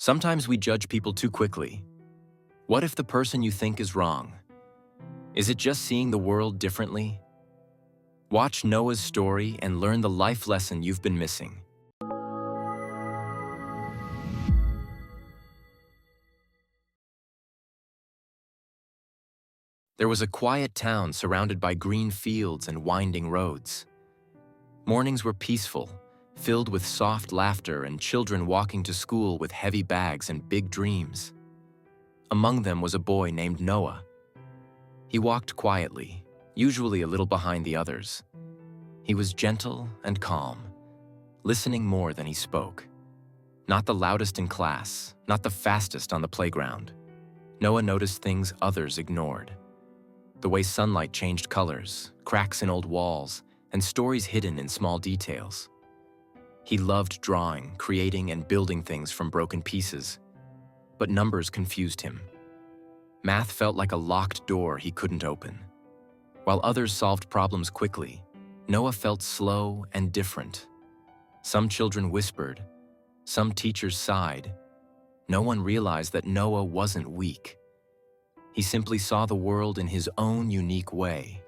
Sometimes we judge people too quickly. What if the person you think is wrong? Is it just seeing the world differently? Watch Noah's story and learn the life lesson you've been missing. There was a quiet town surrounded by green fields and winding roads. Mornings were peaceful, filled with soft laughter and children walking to school with heavy bags and big dreams. Among them was a boy named Noah. He walked quietly, usually a little behind the others. He was gentle and calm, listening more than he spoke. Not the loudest in class, not the fastest on the playground. Noah noticed things others ignored. The way sunlight changed colors, cracks in old walls, and stories hidden in small details. He loved drawing, creating, and building things from broken pieces. But numbers confused him. Math felt like a locked door he couldn't open. While others solved problems quickly, Noah felt slow and different. Some children whispered, some teachers sighed. No one realized that Noah wasn't weak. He simply saw the world in his own unique way.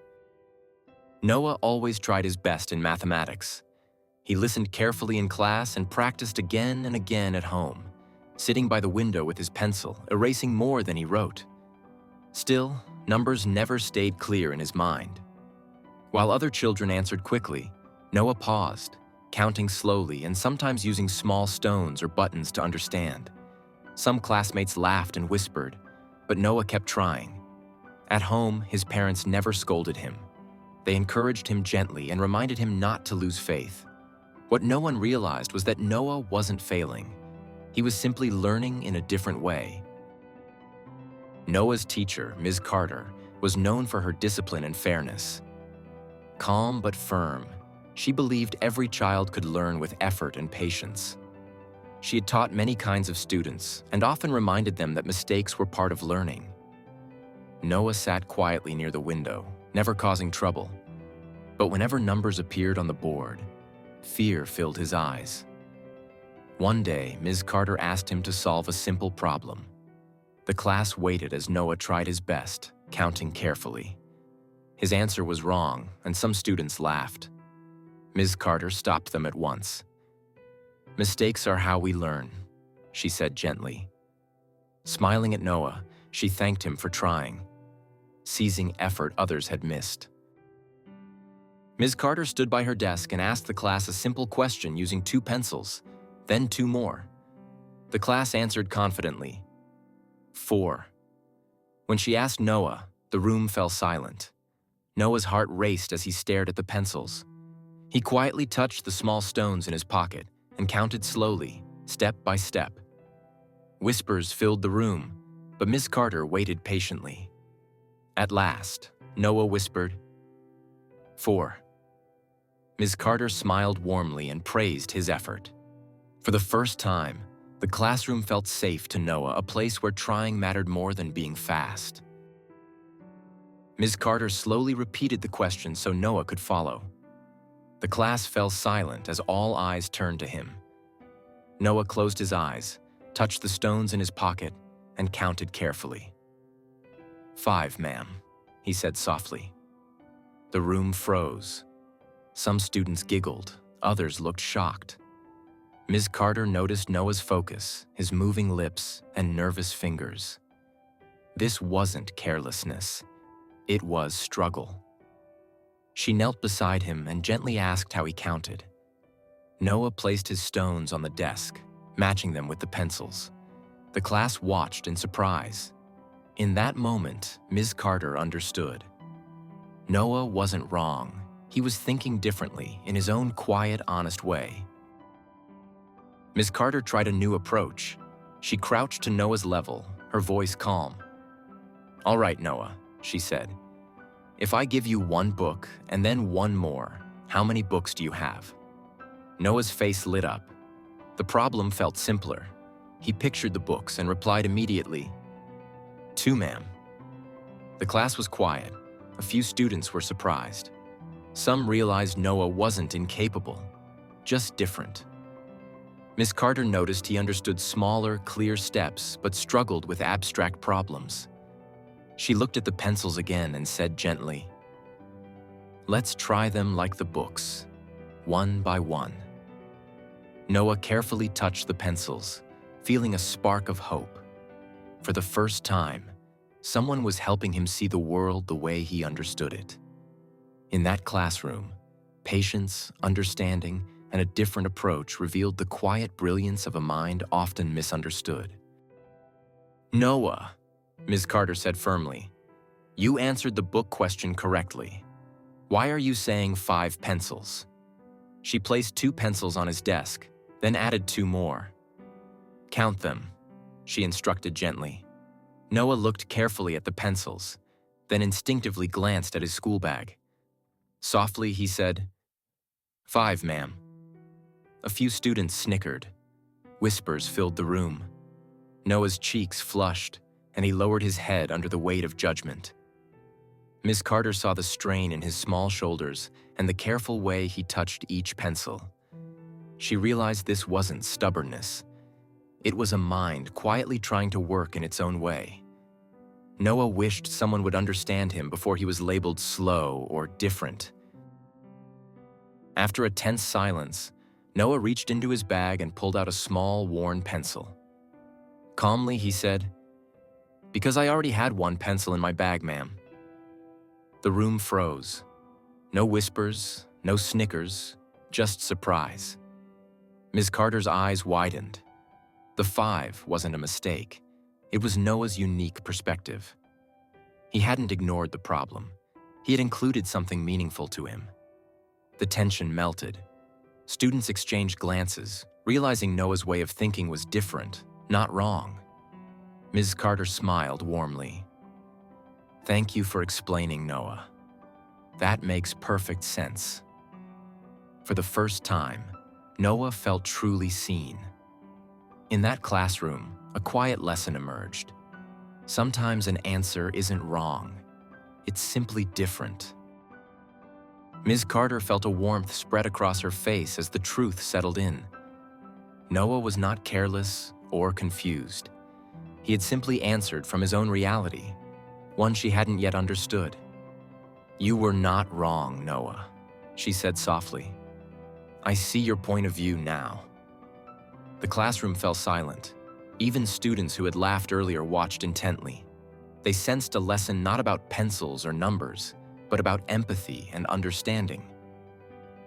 Noah always tried his best in mathematics. He listened carefully in class and practiced again and again at home, sitting by the window with his pencil, erasing more than he wrote. Still, numbers never stayed clear in his mind. While other children answered quickly, Noah paused, counting slowly and sometimes using small stones or buttons to understand. Some classmates laughed and whispered, but Noah kept trying. At home, his parents never scolded him. They encouraged him gently and reminded him not to lose faith. What no one realized was that Noah wasn't failing. He was simply learning in a different way. Noah's teacher, Ms. Carter, was known for her discipline and fairness. Calm but firm, she believed every child could learn with effort and patience. She had taught many kinds of students and often reminded them that mistakes were part of learning. Noah sat quietly near the window, never causing trouble. But whenever numbers appeared on the board, fear filled his eyes. One day, Ms. Carter asked him to solve a simple problem. The class waited as Noah tried his best, counting carefully. His answer was wrong, and some students laughed. Ms. Carter stopped them at once. "Mistakes are how we learn," she said gently. Smiling at Noah, she thanked him for trying, seizing effort others had missed. Ms. Carter stood by her desk and asked the class a simple question using 2 pencils, then 2 more. The class answered confidently, 4. When she asked Noah, the room fell silent. Noah's heart raced as he stared at the pencils. He quietly touched the small stones in his pocket and counted slowly, step by step. Whispers filled the room, but Ms. Carter waited patiently. At last, Noah whispered, 4. Ms. Carter smiled warmly and praised his effort. For the first time, the classroom felt safe to Noah, a place where trying mattered more than being fast. Ms. Carter slowly repeated the question so Noah could follow. The class fell silent as all eyes turned to him. Noah closed his eyes, touched the stones in his pocket, and counted carefully. 5, ma'am, he said softly. The room froze. Some students giggled, others looked shocked. Ms. Carter noticed Noah's focus, his moving lips, and nervous fingers. This wasn't carelessness. It was struggle. She knelt beside him and gently asked how he counted. Noah placed his stones on the desk, matching them with the pencils. The class watched in surprise. In that moment, Ms. Carter understood. Noah wasn't wrong. He was thinking differently, in his own quiet, honest way. Ms. Carter tried a new approach. She crouched to Noah's level, her voice calm. "All right, Noah," she said. "If I give you 1 book and then 1 more, how many books do you have?" Noah's face lit up. The problem felt simpler. He pictured the books and replied immediately, 2, ma'am. The class was quiet. A few students were surprised. Some realized Noah wasn't incapable, just different. Miss Carter noticed he understood smaller, clear steps but struggled with abstract problems. She looked at the pencils again and said gently, "Let's try them like the books, one by one." Noah carefully touched the pencils, feeling a spark of hope. For the first time, someone was helping him see the world the way he understood it. In that classroom, patience, understanding, and a different approach revealed the quiet brilliance of a mind often misunderstood. "Noah," Ms. Carter said firmly, "you answered the book question correctly. Why are you saying 5 pencils?" She placed 2 pencils on his desk, then added 2 more. "Count them," she instructed gently. Noah looked carefully at the pencils, then instinctively glanced at his school bag. Softly, he said, "5, ma'am." A few students snickered. Whispers filled the room. Noah's cheeks flushed, and he lowered his head under the weight of judgment. Miss Carter saw the strain in his small shoulders and the careful way he touched each pencil. She realized this wasn't stubbornness. It was a mind quietly trying to work in its own way. Noah wished someone would understand him before he was labeled slow or different. After a tense silence, Noah reached into his bag and pulled out a small, worn pencil. Calmly, he said, "Because I already had 1 pencil in my bag, ma'am." The room froze. No whispers, no snickers, just surprise. Ms. Carter's eyes widened. The 5 wasn't a mistake. It was Noah's unique perspective. He hadn't ignored the problem. He had included something meaningful to him. The tension melted. Students exchanged glances, realizing Noah's way of thinking was different, not wrong. Ms. Carter smiled warmly. "Thank you for explaining, Noah. That makes perfect sense." For the first time, Noah felt truly seen. In that classroom, a quiet lesson emerged. Sometimes an answer isn't wrong. It's simply different. Ms. Carter felt a warmth spread across her face as the truth settled in. Noah was not careless or confused. He had simply answered from his own reality, one she hadn't yet understood. "You were not wrong, Noah," she said softly. "I see your point of view now." The classroom fell silent. Even students who had laughed earlier watched intently. They sensed a lesson not about pencils or numbers, but about empathy and understanding.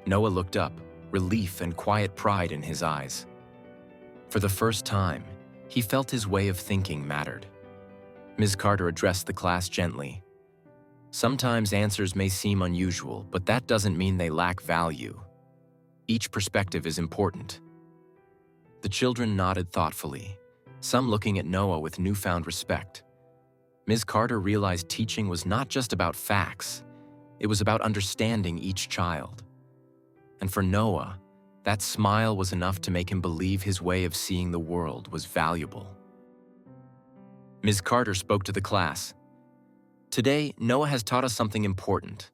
Noah looked up, relief and quiet pride in his eyes. For the first time, he felt his way of thinking mattered. Ms. Carter addressed the class gently. "Sometimes answers may seem unusual, but that doesn't mean they lack value. Each perspective is important." The children nodded thoughtfully, some looking at Noah with newfound respect. Ms. Carter realized teaching was not just about facts, it was about understanding each child. And for Noah, that smile was enough to make him believe his way of seeing the world was valuable. Ms. Carter spoke to the class. "Today, Noah has taught us something important.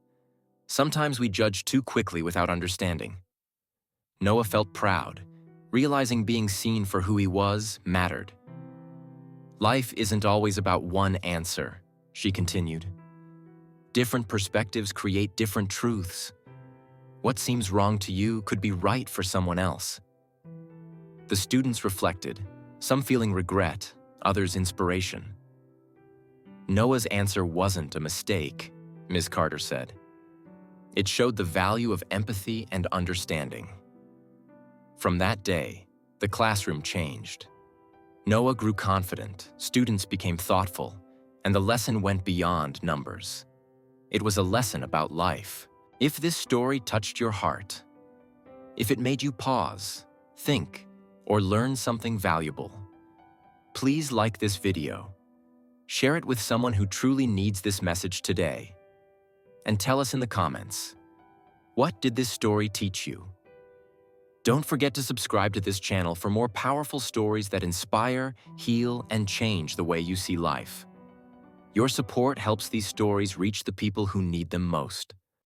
Sometimes we judge too quickly without understanding." Noah felt proud, realizing being seen for who he was mattered. "Life isn't always about one answer," she continued. "Different perspectives create different truths. What seems wrong to you could be right for someone else." The students reflected, some feeling regret, others inspiration. "Noah's answer wasn't a mistake," Ms. Carter said. "It showed the value of empathy and understanding." From that day, the classroom changed. Noah grew confident, students became thoughtful, and the lesson went beyond numbers. It was a lesson about life. If this story touched your heart, if it made you pause, think, or learn something valuable, please like this video, share it with someone who truly needs this message today, and tell us in the comments, what did this story teach you? Don't forget to subscribe to this channel for more powerful stories that inspire, heal, and change the way you see life. Your support helps these stories reach the people who need them most.